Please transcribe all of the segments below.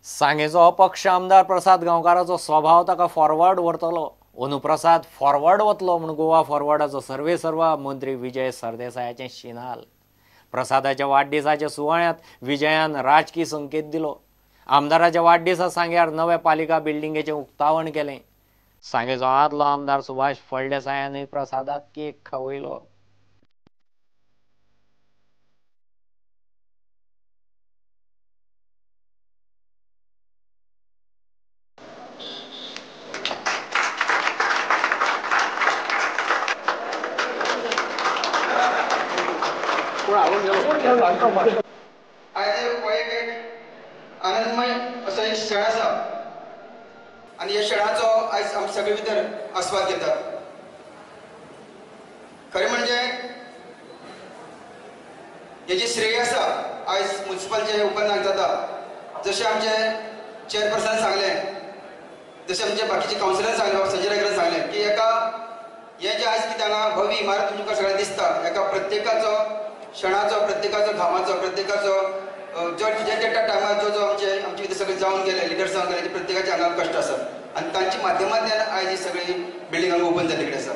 सांगेचो अपक्ष आमदार प्रसाद गांवकाराचो स्वभाव ताका फॉरवर्ड व्हरतलो। अंदू प्रसाद फॉरवर्ड वतलो म्हूण गोवा फॉरवर्डाचो सर्वेसर्वा मंत्री विजय सरदेसायाचें शिनाल। प्रसादाच्या वाडदिसाच्या सुवाळ्यांत विजयान राजकी संकेत दिलो। आमदाराच्या वाडदिसा सांग्यार नवे पालिका बिल्डिंगेचें उक्तावण केलें। सांगेचो आदलो आमदार सुभाष फळदेसायानूय प्रसादाक केक खावयलो। आनंदमय असो एक क्षण आसा आनी ह्या क्षणाचो आयज आमी सगळे भितर आस्वाद घेतात। खरें म्हणजे हेजी श्रेय आसा आयज म्युनिसिपलचे उपनायक जाता। जशें आमचे चेअरपर्सन सांगलें, जशें आमचे बाकीचे कावन्सिलर सांगलें, संजय रेगरान सांगलें की एका हे जे आयज कितें हांगा भव्य इमारत तुमकां सगळ्यांक दिसता, एका प्रत्येकाचो क्षणाचो, प्रत्येकाचो घामाचो, प्रत्येकाचो जो त्या टायमार जो आमचे कितें सगळे जावन गेले, लिडर्स जावन गेले, प्रत्येकाचे हांगा कश्ट आसात आनी तांच्या माध्यमांतल्यान आयज ही सगळी बिल्डिंग हांगा ओपन जाल्ली कडेन आसा।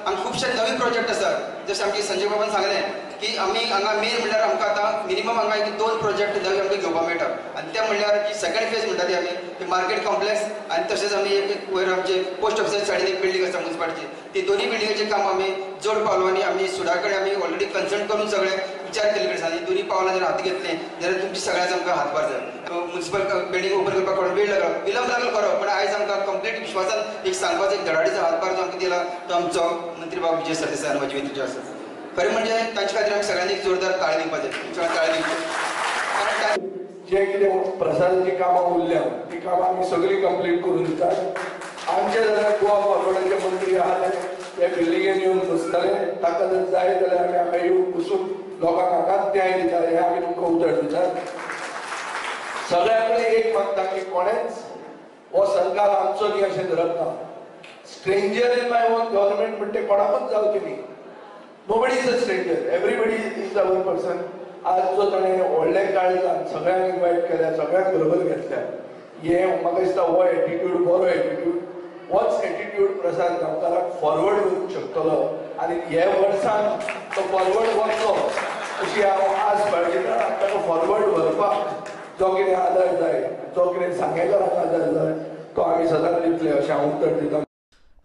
आनी खुबशे नवे प्रोजेक्ट आसात। जशें आमचे संजय बाबान सांगलें की आमी हांगा मेन म्हणल्यार आमकां आतां मिनिमम हांगा एक 2 प्रोजेक्ट नवे आमकां घेवपाक मेळटा आनी ते म्हणल्यार की सेकंड फेज म्हणटा ती आमी ते मार्केट कॉम्प्लेक्स आनी तशेंच आमी एक वयर आमचे पोस्ट ऑफिसाच्या सायडीन एक बिल्डिंग आसा म्युनिसिपालिटीची, ती दोनूय बिल्डिंगाचें काम आमी जोड पावलो आनी आमी सुडा कडेन आमी ऑलरेडी कन्सल्ट करून सगळे विचार केले कडेन आनी दोनूय पावलां जर हात घेतले जाल्यार तुमची सगळ्यांच आमकां हातभार जाय। म्युनिसिपल बिल्डिंग ओपन करपाक थोडो वेळ लागलो, विलंब लागलो खरो, पण आयज आमकां कंप्लीट विश्वासान एक सांगपाचो एक धडाडीचो हातभार जो आमकां दिला तो आमचो मंत्री बाब विजय सरदेसाय म्हजे वेंचणूक आसा। खरें म्हणजे तांचे खातीर आमी सगळ्यांनी जोरदार ताळी दिवपाचें, ताळी दिवची। जे कितें प्रसादाची कामां उरल्या ती कामां आमी सगळीं कंप्लीट करून दितात। आमचे जाल्यार गोवा फॉरवर्डाचे मंत्री आहा ते बिल्डिंगेन येवन बसतले, ताका जर जाय जाल्यार आमी हांगा येवन बसून लोकांक हांगाच न्याय दिता हें आमी तुमकां उतर दितात। सगळ्यां कडेन एक मागता की कोणेच हो सरकार आमचो न्ही अशें धरप ना। Stranger in my own government म्हणटे कोणाकूच जावचें न्ही। Nobody is a stranger. Everybody is our person. आज जो ताणें व्हडलें काळजान सगळ्यांक इन्वायट केल्या, सगळ्यांक बरोबर घेतल्या, हे म्हाका दिसता हो एटिट्यूड बरो एटिट्यूड, होच एटिट्यूड प्रसाद गांवकाराक फॉरवर्ड करूंक शकतलो आनी हे वर्सान तो फॉरवर्ड वचलो अशी हांव आस बाळगितां। ताका फॉरवर्ड व्हरपाक जो कितें आदार जाय, जो कितें सांगेकाराक आदार जाय तो आमी सदांच दितले अशें हांव उतर दितां।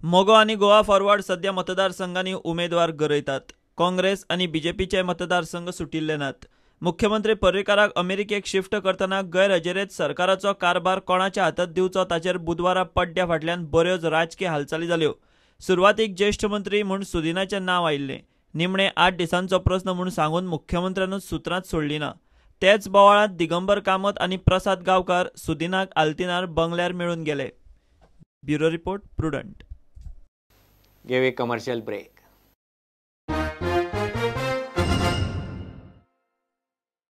मोगो आनी गोवा फॉरवर्ड सध्या मतदारसंघांनी उमेदवार गरयतात। काँग्रेस आनी बीजेपीचे मतदारसंघ सुटिल्ले नात। मुख्यमंत्री पर्रीकाराक अमेरिकेक शिफ्ट करतना गैरहजेरेंत सरकाराचो कारभार कोणाच्या हातात दिवचो ताचेर बुधवारा पड्ड्या फाटल्यान बऱ्योच राजकीय हालचाली जाल्यो। सुरवातीक ज्येश्ठ मंत्री म्हूण सुदिनाचें नांव आयिल्लें, निमणे 8 दिसांचो प्रस्न म्हूण सांगून मुख्यमंत्र्यानूच सुत्रांत सोडली ना। तेच बोवाळांत दिगंबर कामत आनी प्रसाद गांवकार सुदिनाक आल्तिनार बंगल्यार मेळून गेले। Bureau report, Prudent. Give a commercial break.